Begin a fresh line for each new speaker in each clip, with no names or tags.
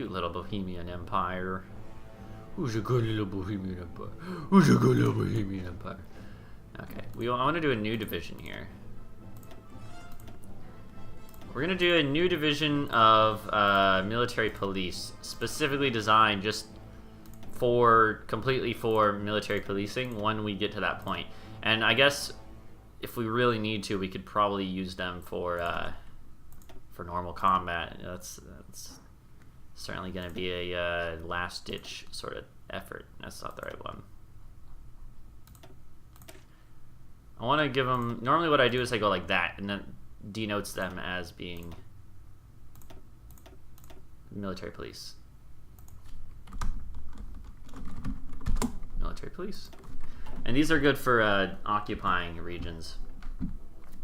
cute little Bohemian Empire. Who's a good little Bohemian Empire? Who's a good little Bohemian Empire? Okay, I want to do a new division here. We're gonna do a new division of military police, specifically designed just completely for military policing when we get to that point. And I guess if we really need to, we could probably use them for normal combat. That's certainly gonna be a last-ditch sort of effort. That's not the right one. I want to give them. Normally, what I do is I go like that, and then denotes them as being military police. Military police. And these are good for occupying regions.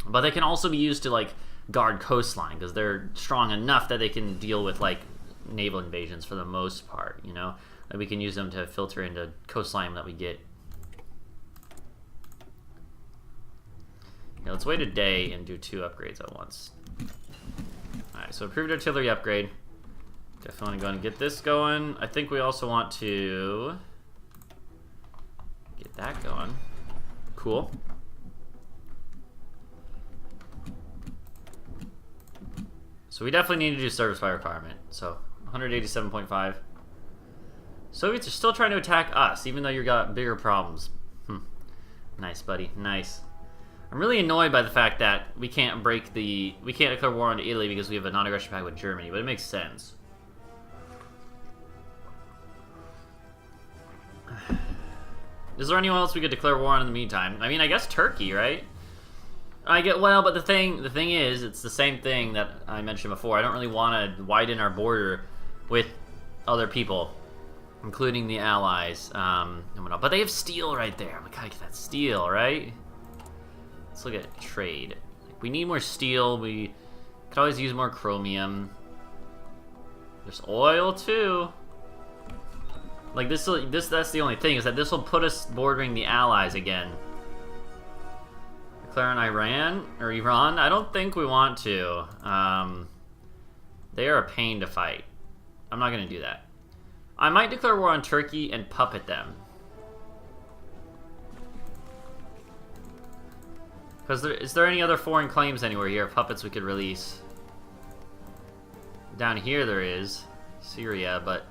But they can also be used to like guard coastline, because they're strong enough that they can deal with like naval invasions for the most part, you know? Like we can use them to filter into coastline that we get. Yeah, let's wait a day and do 2 upgrades at once. Alright, so improved artillery upgrade. Definitely want to go and get this going. I think we also want to get that going. Cool. So we definitely need to do service by requirement. So 187.5. Soviets are still trying to attack us, even though you've got bigger problems. Nice, buddy. Nice. I'm really annoyed by the fact that we can't declare war on Italy because we have a non-aggression pact with Germany, but it makes sense. Is there anyone else we could declare war on in the meantime? I mean, I guess Turkey, right? Well, but the thing is, it's the same thing that I mentioned before. I don't really want to widen our border with other people, including the Allies. But they have steel right there. We gotta get that steel, right? Let's look at trade. We need more steel. We could always use more chromium. There's oil too. Like that's the only thing, is that this will put us bordering the Allies again. Declare on Iran or Iran? I don't think we want to. They are a pain to fight. I'm not gonna do that. I might declare war on Turkey and puppet them. Because is there any other foreign claims anywhere here, puppets we could release? Down here there is. Syria, but...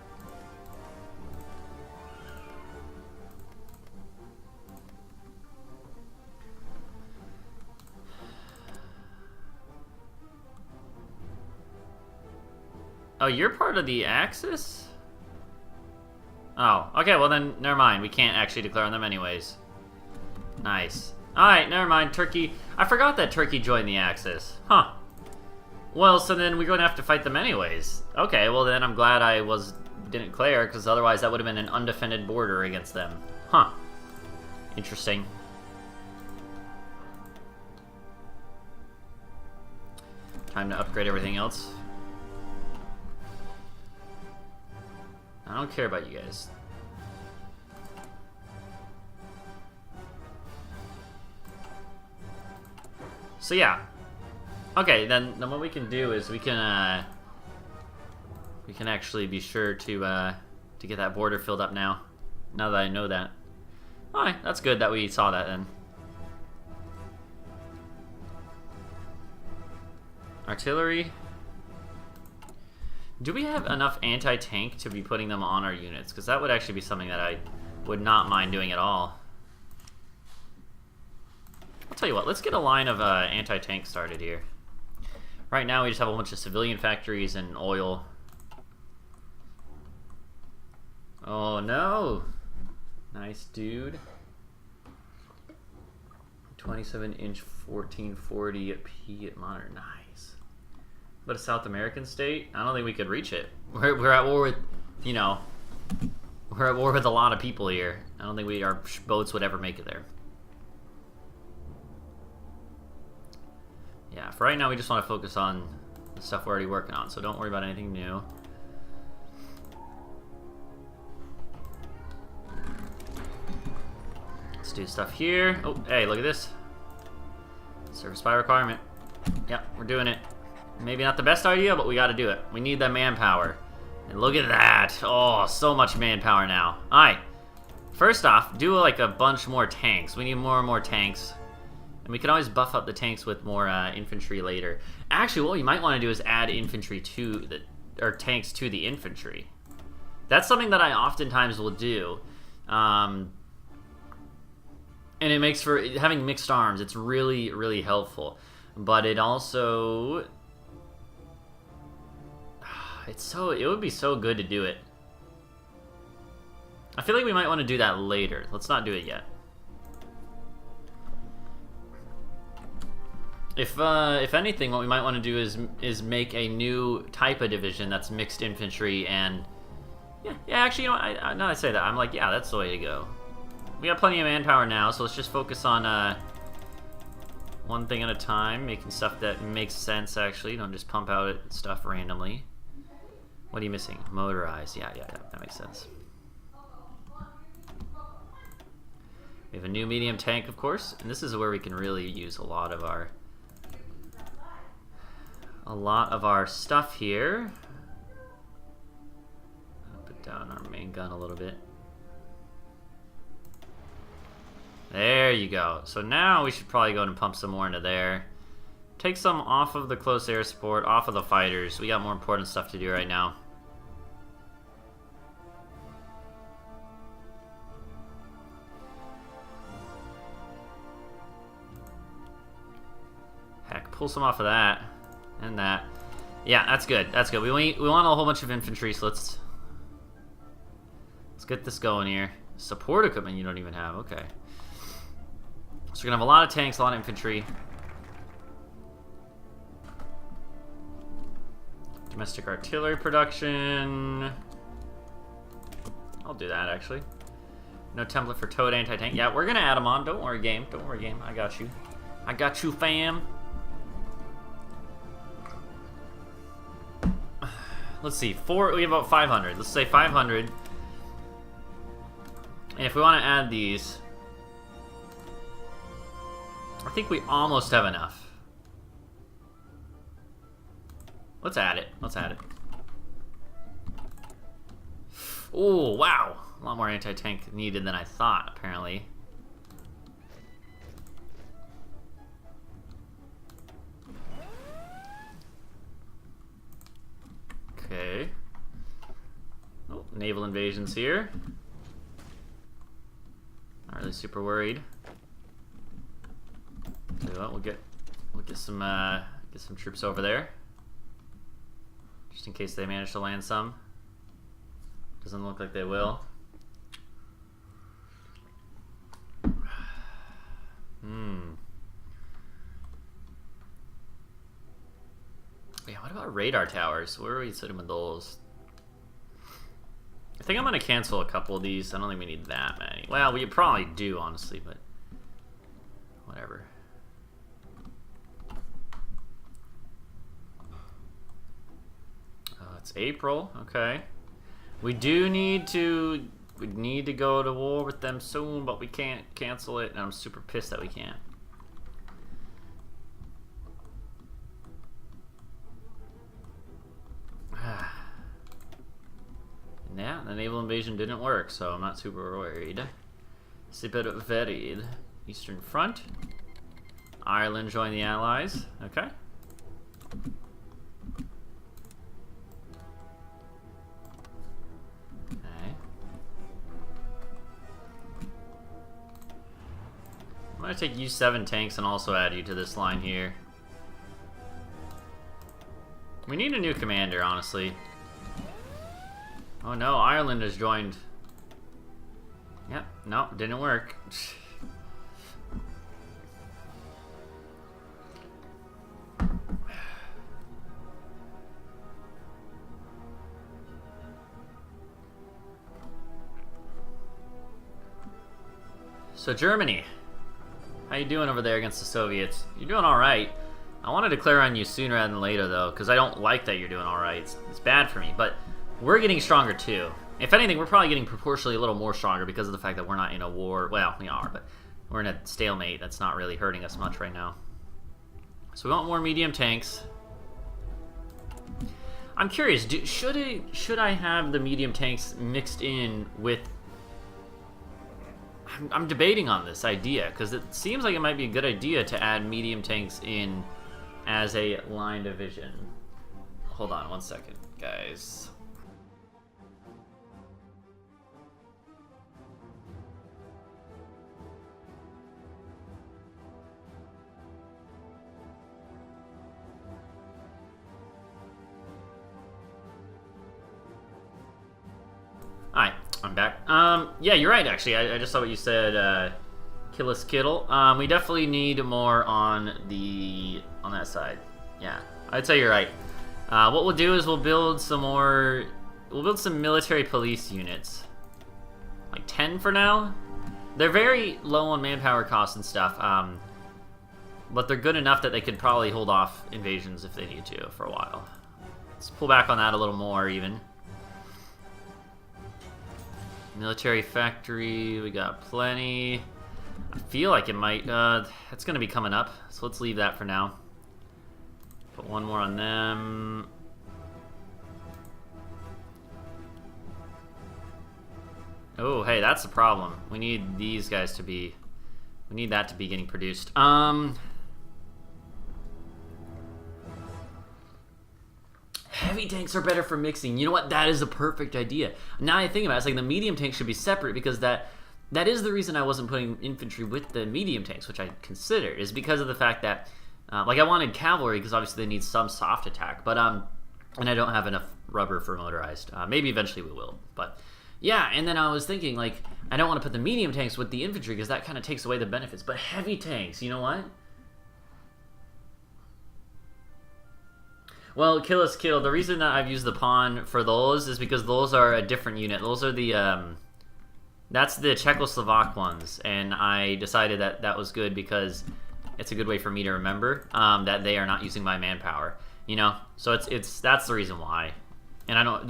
Oh, you're part of the Axis? Oh, okay, well then, never mind. We can't actually declare on them anyways. Nice. Alright, never mind. Turkey. I forgot that Turkey joined the Axis. Huh. Well, so then we're going to have to fight them anyways. Okay, well then I'm glad I didn't declare, because otherwise that would have been an undefended border against them. Huh. Interesting. Time to upgrade everything else. I don't care about you guys. So yeah, okay. Then what we can do is we can actually be sure to get that border filled up now. Now that I know that. All right, that's good that we saw that then. Artillery. Do we have enough anti-tank to be putting them on our units? Because that would actually be something that I would not mind doing at all. I'll tell you what, let's get a line of anti-tank started here. Right now we just have a bunch of civilian factories and oil. Oh no! Nice dude. 27-inch 1440 P at modern. Nice. But a South American state? I don't think we could reach it. We're at war with, you know, we're at war with a lot of people here. I don't think our boats would ever make it there. Yeah, for right now we just want to focus on the stuff we're already working on, so don't worry about anything new. Let's do stuff here. Oh, hey, look at this. Service by requirement. Yep, we're doing it. Maybe not the best idea, but we got to do it. We need that manpower. And look at that. Oh, so much manpower now. Alright. First off, do like a bunch more tanks. We need more and more tanks. And we can always buff up the tanks with more infantry later. Actually, what we might want to do is add infantry to the... or tanks to the infantry. That's something that I oftentimes will do. And it makes for... having mixed arms, it's really, really helpful. But it also... it would be so good to do it. I feel like we might want to do that later. Let's not do it yet. If anything, what we might want to do is make a new type of division that's mixed infantry and... Yeah, actually, you know, now that I say that, I'm like, yeah, that's the way to go. We got plenty of manpower now, so let's just focus on one thing at a time, making stuff that makes sense, actually. Don't just pump out stuff randomly. What are you missing? Motorized. Yeah, that makes sense. We have a new medium tank, of course, and this is where we can really use a lot of our stuff here. I'll put down our main gun a little bit. There you go. So now we should probably go and pump some more into there. Take some off of the close air support, off of the fighters. We got more important stuff to do right now. Heck, pull some off of that. And that. Yeah, that's good. That's good. We want a whole bunch of infantry, so let's get this going here. Support equipment you don't even have. Okay. So we're gonna have a lot of tanks, a lot of infantry. Domestic artillery production. I'll do that, actually. No template for towed anti-tank. Yeah, we're gonna add them on. Don't worry, game. Don't worry, game. I got you. I got you, fam. Let's see. We have about 500. Let's say 500. And if we want to add these, I think we almost have enough. Let's add it. Let's add it. Oh, wow. A lot more anti-tank needed than I thought, apparently. Okay. Oh, naval invasions here. Not really super worried. So we'll get some troops over there, just in case they manage to land some. Doesn't look like they will. Yeah, what about radar towers? Where are we sitting with those? I think I'm gonna cancel a couple of these. I don't think we need that many. Well, we probably do, honestly, but whatever. It's April. Okay. We need to go to war with them soon, but we can't cancel it, and I'm super pissed that we can't. Yeah, the naval invasion didn't work, so I'm not super worried. Super worried. Eastern Front. Ireland joined the Allies. Okay. I'm gonna take you 7 tanks and also add you to this line here. We need a new commander, honestly. Oh no, Ireland has joined. Yep, no, didn't work. So Germany, how you doing over there against the Soviets? You're doing all right. I want to declare on you sooner rather than later, though, because I don't like that you're doing all right. It's bad for me, but we're getting stronger too. If anything, we're probably getting proportionally a little more stronger because of the fact that we're not in a war. Well, we are, but we're in a stalemate that's not really hurting us much right now. So we want more medium tanks. I'm curious, should I have the medium tanks mixed in with... I'm debating on this idea, because it seems like it might be a good idea to add medium tanks in as a line division. Hold on one second, guys. Alright, I'm back. Yeah, you're right, actually. I just saw what you said, Killis Kittle. We definitely need more on that side. Yeah, I'd say you're right. What we'll do is we'll build some military police units. Like 10 for now. They're very low on manpower costs and stuff, but they're good enough that they could probably hold off invasions if they need to for a while. Let's pull back on that a little more, even. Military factory, we got plenty. I feel like it might, it's gonna be coming up, so let's leave that for now. Put one more on them. Oh, hey, that's the problem. We need these guys to be, we need that to be getting produced. Heavy tanks are better for mixing. You know what? That is a perfect idea. Now I think about it, it's like the medium tanks should be separate, because that is the reason I wasn't putting infantry with the medium tanks, which I considered, is because of the fact that, like, I wanted cavalry, because obviously they need some soft attack, but, and I don't have enough rubber for motorized. Maybe eventually we will, but, yeah, and then I was thinking, like, I don't want to put the medium tanks with the infantry, because that kind of takes away the benefits, but heavy tanks, you know what? Well, Killis Kill, the reason that I've used the pawn for those is because those are a different unit. Those are the, that's the Czechoslovak ones, and I decided that that was good because it's a good way for me to remember that they are not using my manpower, you know? So that's the reason why. And I don't,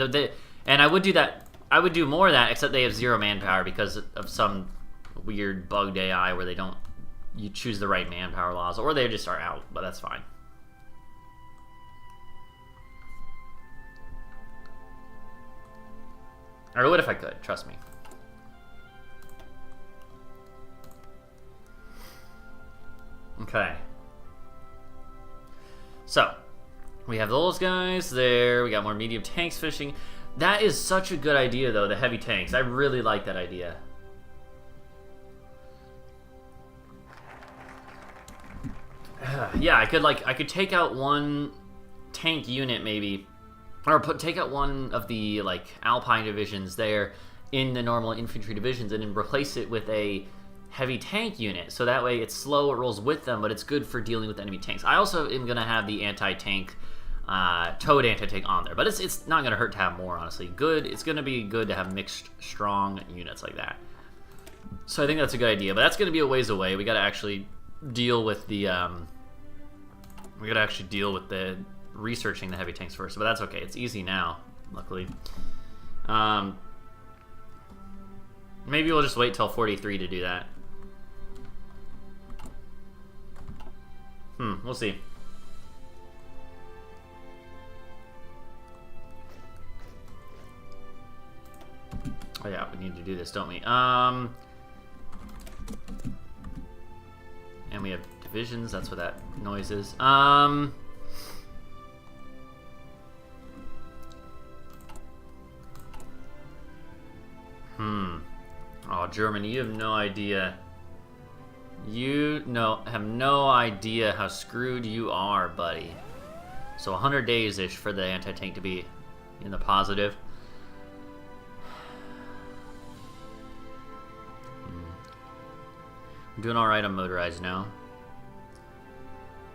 and I would do that, I would do more of that, except they have 0 manpower because of some weird bugged AI where you choose the right manpower laws, or they just are out, but that's fine. I would if I could, trust me. Okay. So, we have those guys there. We got more medium tanks fishing. That is such a good idea, though, the heavy tanks. I really like that idea. Yeah, I could take out one tank unit, maybe. Or take out one of the, like, Alpine divisions there in the normal infantry divisions and then replace it with a heavy tank unit. So that way it's slow, it rolls with them, but it's good for dealing with enemy tanks. I also am going to have the anti-tank, towed anti-tank on there. But it's not going to hurt to have more, honestly. It's going to be good to have mixed, strong units like that. So I think that's a good idea. But that's going to be a ways away. We got to actually deal with the, researching the heavy tanks first, but that's okay. It's easy now, luckily. Maybe we'll just wait till 43 to do that. We'll see. Oh yeah, we need to do this, don't we? And we have divisions, that's what that noise is. Oh, Germany, you have no idea. You have no idea how screwed you are, buddy. So 100 days-ish for the anti-tank to be in the positive. I'm doing alright on motorized now.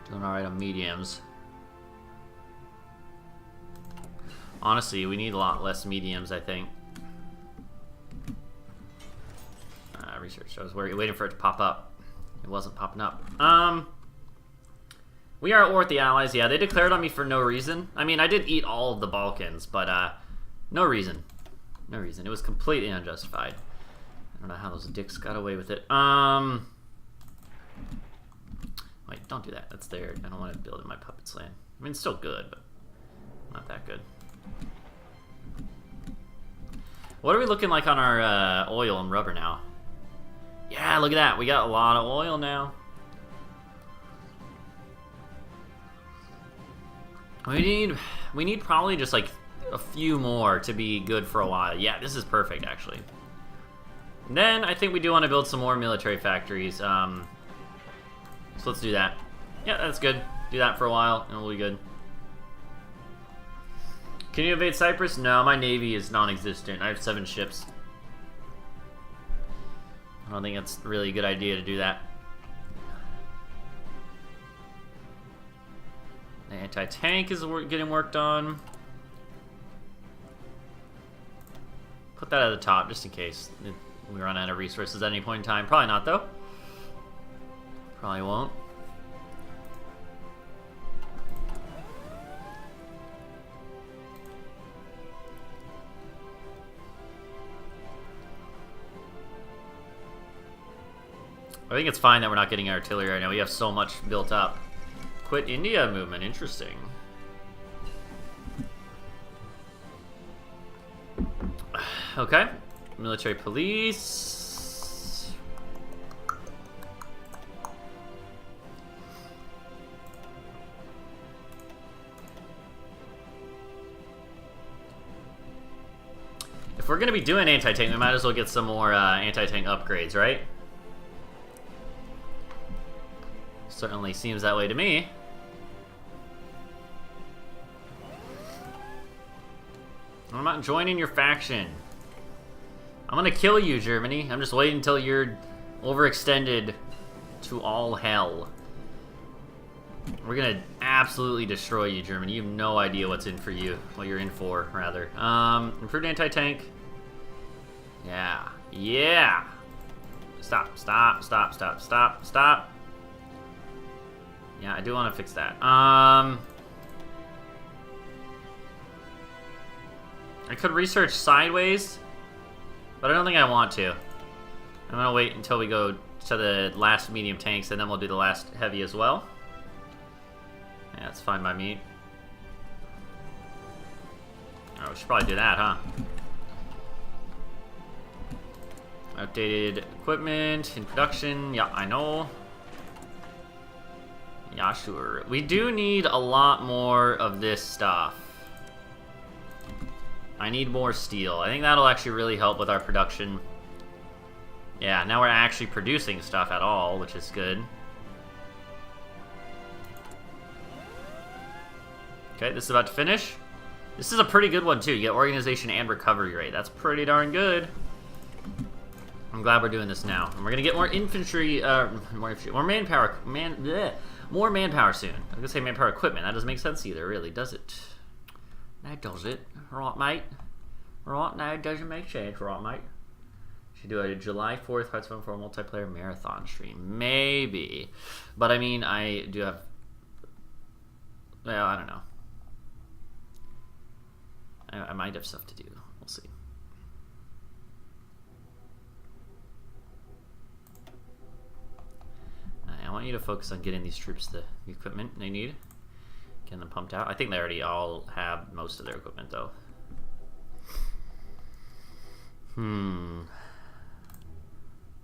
Doing alright on mediums. Honestly, we need a lot less mediums, I think. Research. I was waiting for it to pop up. It wasn't popping up. We are at war with the Allies. Yeah, they declared on me for no reason. I mean, I did eat all of the Balkans, but no reason. No reason. It was completely unjustified. I don't know how those dicks got away with it. Wait, don't do that. That's there. I don't want to build in my puppets land. I mean, it's still good, but not that good. What are we looking like on our oil and rubber now? Yeah, look at that. We got a lot of oil now. We need probably just like a few more to be good for a while. Yeah, this is perfect actually. And then I think we do want to build some more military factories. So let's do that. Yeah, that's good. Do that for a while and we'll be good. Can you invade Cyprus? No, my navy is non-existent. I have 7 ships. I don't think it's really a good idea to do that. The anti-tank is getting worked on. Put that at the top just in case we run out of resources at any point in time. Probably not though. Probably won't. I think it's fine that we're not getting artillery right now. We have so much built up. Quit India movement, interesting. Okay. Military police. If we're gonna be doing anti-tank, we might as well get some more anti-tank upgrades, right? Certainly seems that way to me. I'm not joining your faction. I'm gonna kill you, Germany. I'm just waiting until you're overextended to all hell. We're gonna absolutely destroy you, Germany. You have no idea what's in for you. What you're in for, rather. Improved anti-tank. Yeah. Yeah! Stop, stop, stop, stop, stop, stop. Yeah, I do want to fix that. I could research sideways, but I don't think I want to. I'm gonna wait until we go to the last medium tanks, and then we'll do the last heavy as well. Yeah, that's fine by me. Oh, we should probably do that, huh? Updated equipment in production. Yeah, I know. Yeah, sure. We do need a lot more of this stuff. I need more steel. I think that'll actually really help with our production. Yeah, now we're actually producing stuff at all, which is good. Okay, this is about to finish. This is a pretty good one, too. You get organization and recovery rate. That's pretty darn good. I'm glad we're doing this now. And we're going to get more infantry, more manpower, more manpower soon. I was going to say manpower equipment. That doesn't make sense either, really, does it? That does it. Right, mate. Right, no, it doesn't make sense, right, mate. Should do a July 4th Hearts of Fun for a multiplayer marathon stream. Maybe. But, I mean, I do have... Well, I don't know. I might have stuff to do. We'll see. I want you to focus on getting these troops the equipment they need. Getting them pumped out. I think they already all have most of their equipment, though.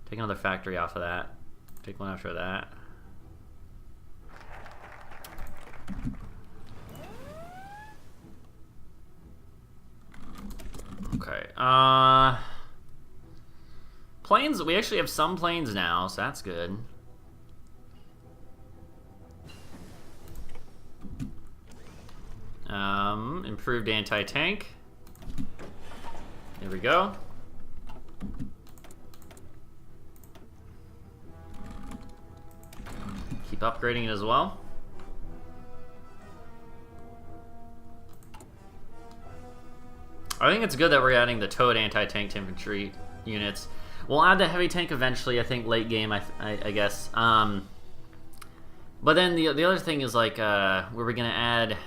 Take another factory off of that. Take one after that. Okay. Planes. We actually have some planes now, so that's good. Improved anti-tank. There we go. Keep upgrading it as well. I think it's good that we're adding the towed anti-tank infantry units. We'll add the heavy tank eventually, I think, late game, I guess. But then the other thing is, like, were we going to add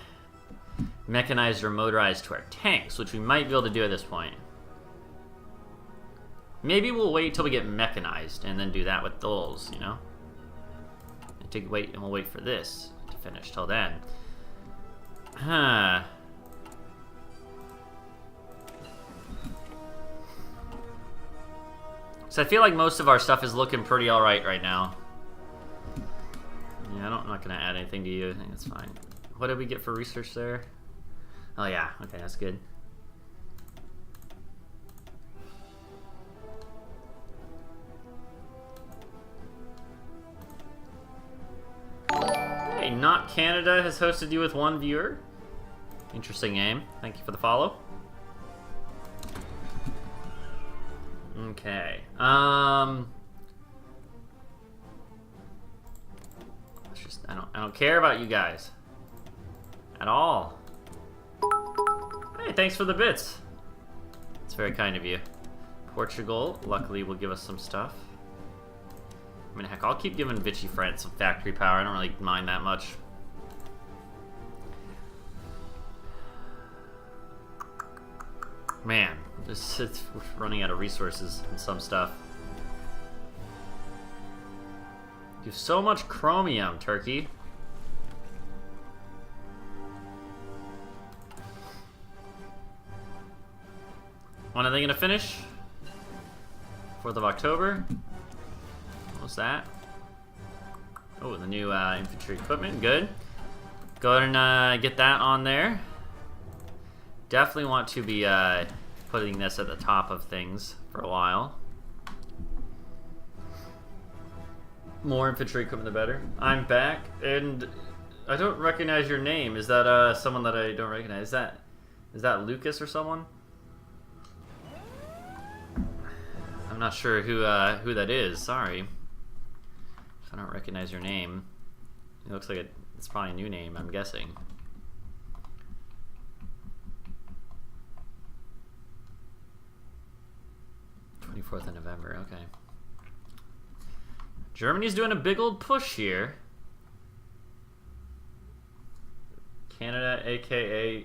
mechanized or motorized to our tanks, which we might be able to do at this point. Maybe we'll wait till we get mechanized and then do that with those, you know? And we'll wait for this to finish till then. Huh. So I feel like most of our stuff is looking pretty alright right now. Yeah, I'm not going to add anything to you. I think that's fine. What did we get for research there? Oh yeah, okay, that's good. Hey, Not Canada has hosted you with 1 viewer. Interesting name. Thank you for the follow. Okay. Let's just I don't care about you guys at all. Hey, thanks for the bits. It's very kind of you. Portugal, luckily, will give us some stuff. I mean, heck, I'll keep giving Vichy France some factory power. I don't really mind that much. Man, we're running out of resources and some stuff. You have so much chromium, Turkey. When are they gonna finish? 4th of October. What's that? Oh, the new infantry equipment. Good. Go ahead and get that on there. Definitely want to be putting this at the top of things for a while. More infantry equipment, the better. I'm back, and I don't recognize your name. Is that someone that I don't recognize? Is that Lucas or someone? I'm not sure who that is. Sorry. I don't recognize your name. It looks like it's probably a new name, I'm guessing. '24th of November, okay. Germany's doing a big old push here. Canada, aka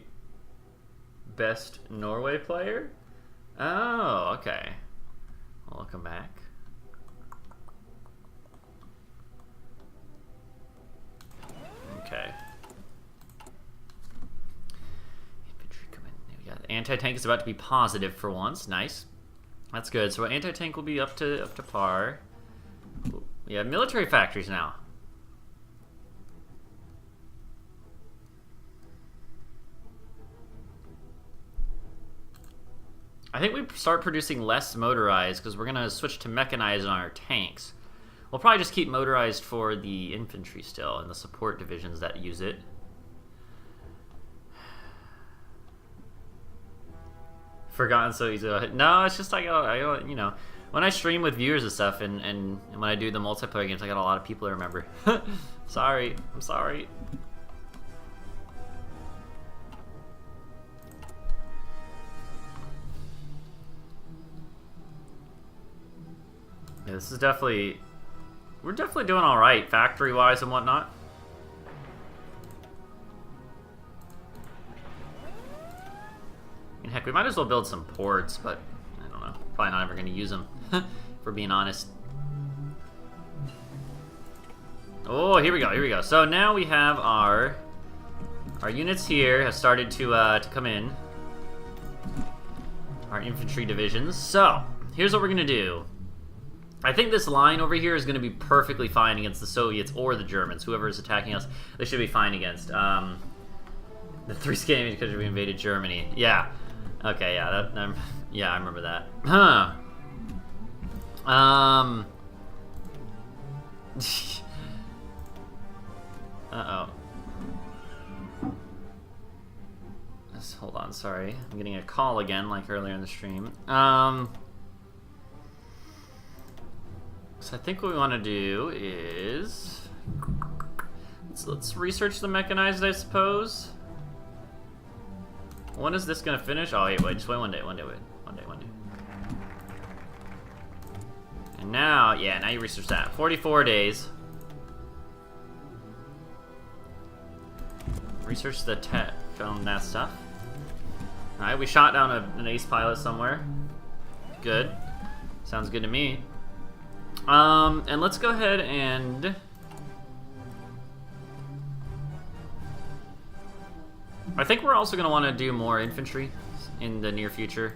best Norway player? Oh, okay. Welcome back. Okay. Infantry coming. We got anti-tank is about to be positive for once. Nice. That's good. So anti-tank will be up to par. We have military factories now. I think we start producing less motorized because we're gonna switch to mechanized on our tanks. We'll probably just keep motorized for the infantry still and the support divisions that use it. Forgotten so easy. No, it's just like I you know, when I stream with viewers and stuff, and when I do the multiplayer games, I got a lot of people to remember. Sorry, I'm sorry. Yeah, this is definitely... We're definitely doing alright, factory-wise and whatnot. I mean, heck, we might as well build some ports, but I don't know. Probably not ever going to use them, if we're being honest. Oh, here we go, here we go. So now we have our units here have started to come in. Our infantry divisions. So, here's what we're going to do. I think this line over here is going to be perfectly fine against the Soviets or the Germans. Whoever is attacking us, they should be fine against. The 3 scanning because we invaded Germany. Yeah. Okay, yeah, yeah, I remember that. Huh. Uh-oh. Hold on, sorry. I'm getting a call again, like earlier in the stream. So I think what we want to do is... Let's research the mechanized, I suppose. When is this going to finish? Oh, wait, just wait one day. And now, yeah, now you research that. 44 days. Research the tech on that stuff. Alright, we shot down an ace pilot somewhere. Good. Sounds good to me. And let's go ahead and... I think we're also going to want to do more infantry in the near future.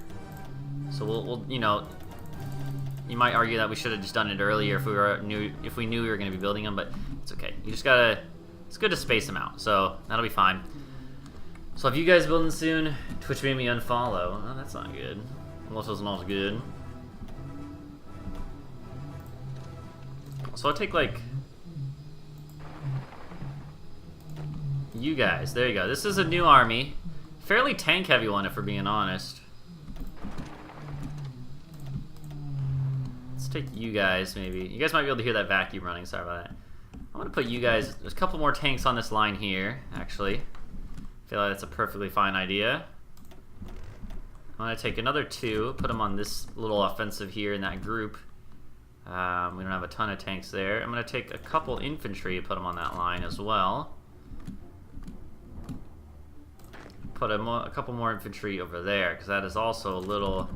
So we'll, you know... You might argue that we should have just done it earlier if we knew we were going to be building them, but it's okay. You just gotta. It's good to space them out, so that'll be fine. So if you guys building soon, Twitch made me unfollow. Oh, that's not good. Almost wasn't all good. So I'll take like you guys. There you go. This is a new army, fairly tank heavy one if we're being honest. Let's take you guys maybe. You guys might be able to hear that vacuum running. Sorry about that. I'm gonna put you guys. There's a couple more tanks on this line here. Actually, I feel like that's a perfectly fine idea. I'm gonna take another 2, put them on this little offensive here in that group. We don't have a ton of tanks there. I'm gonna take a couple infantry, put them on that line as well. Put a couple more infantry over there, because that is also a little,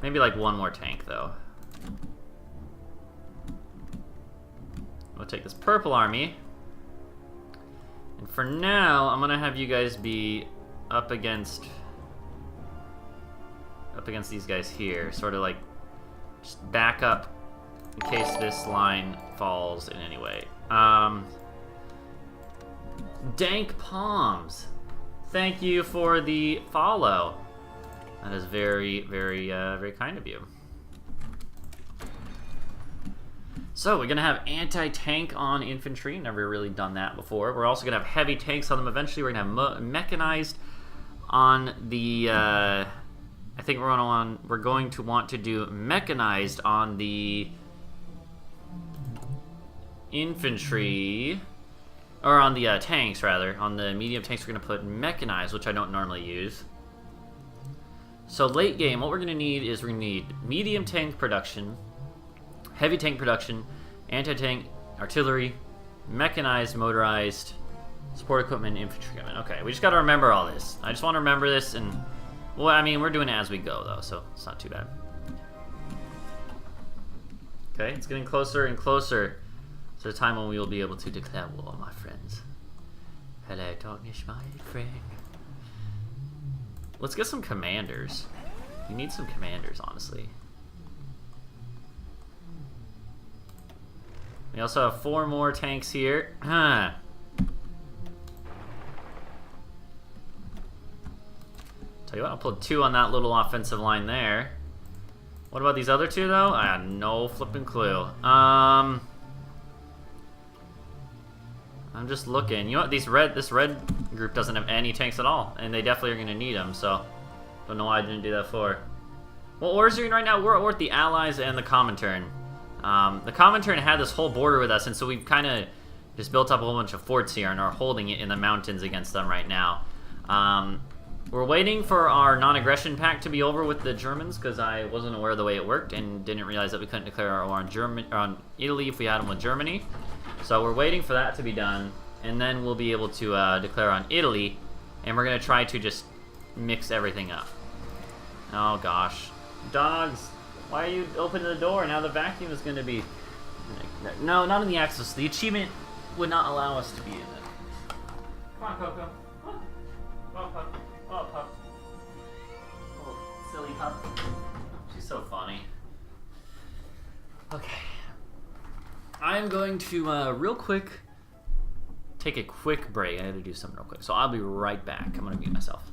maybe like one more tank though. I'll take this purple army. And for now, I'm gonna have you guys be up against these guys here, sort of like just back up in case this line falls in any way. Dank Palms, thank you for the follow. That is very, very, very kind of you. So we're gonna have anti-tank on infantry. Never really done that before. We're also gonna have heavy tanks on them eventually. We're gonna have mechanized on the. I think we're going to want to do mechanized on the infantry, or on the tanks rather. On the medium tanks, we're gonna put mechanized, which I don't normally use. So late game, what we're gonna need is we're gonna need medium tank production, heavy tank production, anti-tank, artillery, mechanized, motorized, support equipment, infantry equipment. Okay, we just gotta remember all this. I just want to remember this, and well, I mean, we're doing it as we go though, so it's not too bad. Okay, it's getting closer and closer to the time when we will be able to declare war, my friends. Hello, darkness, my friend. Let's get some commanders. We need some commanders, honestly. We also have 4 more tanks here. Tell you what, I'll put 2 on that little offensive line there. What about these other 2 though? I have no flipping clue. I'm just looking. You know what? This red group doesn't have any tanks at all, and they definitely are going to need them. So, don't know why I didn't do that for. What wars are we in right now? We're at the Allies and the Comintern. The Comintern had this whole border with us, and so we've kind of just built up a whole bunch of forts here and are holding it in the mountains against them right now. We're waiting for our non-aggression pact to be over with the Germans, because I wasn't aware of the way it worked and didn't realize that we couldn't declare our war on Italy if we had them with Germany. So we're waiting for that to be done, and then we'll be able to declare on Italy, and we're going to try to just mix everything up. Oh gosh. Dogs, why are you opening the door? Now the vacuum is going to be... No, not in the access. The achievement would not allow us to be in it. Come on, Coco. Come on. Come on, pup. Come on, pup. Little silly pup. She's so funny. Okay. I'm going to, real quick, take a quick break. I had to do something real quick. So I'll be right back. I'm going to mute myself.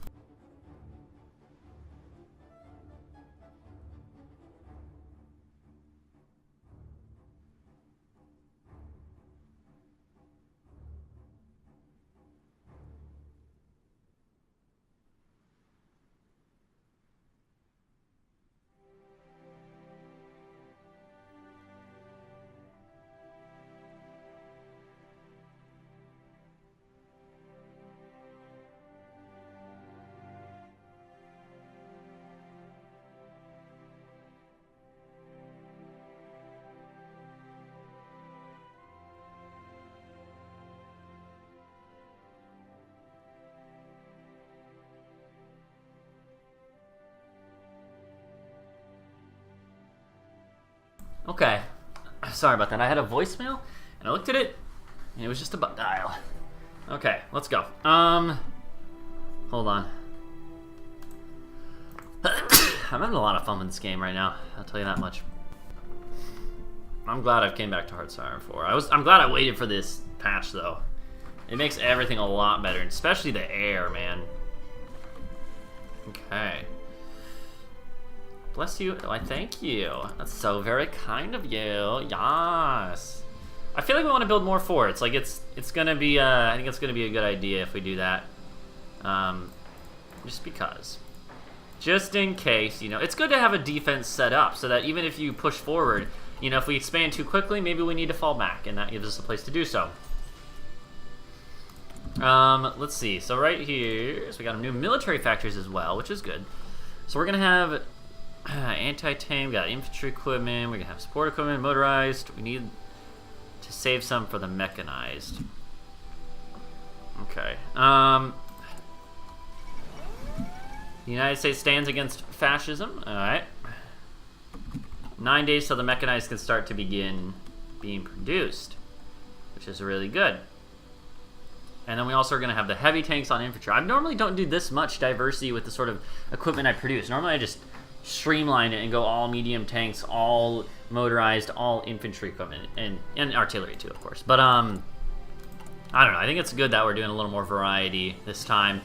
Okay, sorry about that. I had a voicemail, and I looked at it, and it was just a butt dial. Okay, let's go. Hold on. I'm having a lot of fun with this game right now, I'll tell you that much. I'm glad I came back to Hearts-Iron 4. I'm glad I waited for this patch, though. It makes everything a lot better, especially the air, man. Okay. Bless you. Why, thank you. That's so very kind of you. Yes. I feel like we want to build more forts. Like, it's gonna be, I think it's gonna be a good idea if we do that. Just because. Just in case, you know. It's good to have a defense set up so that even if you push forward, you know, if we expand too quickly, maybe we need to fall back, and that gives us a place to do so. Let's see. So right here, so we got new military factories as well, which is good. So we're gonna have anti-tank, we got infantry equipment, we're gonna have support equipment, motorized. We need to save some for the mechanized. Okay. The United States stands against fascism. Alright. 9 days till the mechanized can start to begin being produced, which is really good. And then we also are going to have the heavy tanks on infantry. I normally don't do this much diversity with the sort of equipment I produce. Normally I just streamline it and go all medium tanks, all motorized, all infantry equipment, and artillery too, of course. But I don't know. I think it's good that we're doing a little more variety this time.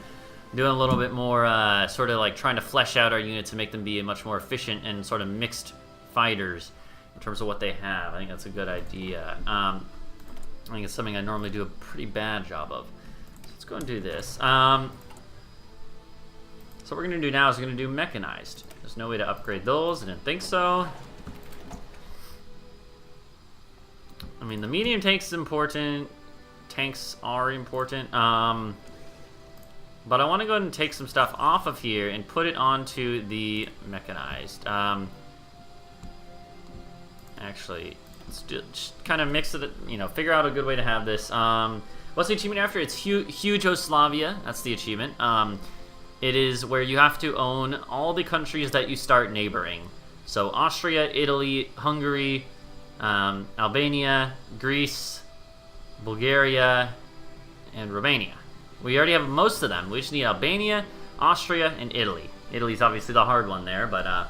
Doing a little bit more sort of like trying to flesh out our units and make them be much more efficient and sort of mixed fighters in terms of what they have. I think that's a good idea. I think it's something I normally do a pretty bad job of. So let's go and do this. So what we're going to do now is we're going to do mechanized. There's no way to upgrade those. I didn't think so. I mean, the medium tanks is important. Tanks are important. But I want to go ahead and take some stuff off of here and put it onto the mechanized. Actually, let's just kind of mix it, you know, figure out a good way to have this. What's the achievement after? It's Huge-oslavia. That's the achievement. It is where you have to own all the countries that you start neighboring. So Austria, Italy, Hungary, Albania, Greece, Bulgaria, and Romania. We already have most of them. We just need Albania, Austria, and Italy. Italy's obviously the hard one there, but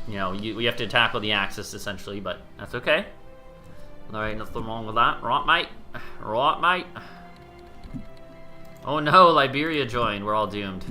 you know, we have to tackle the Axis essentially, but that's okay. There ain't nothing wrong with that, right, mate? Right, mate? Oh no, Liberia joined. We're all doomed.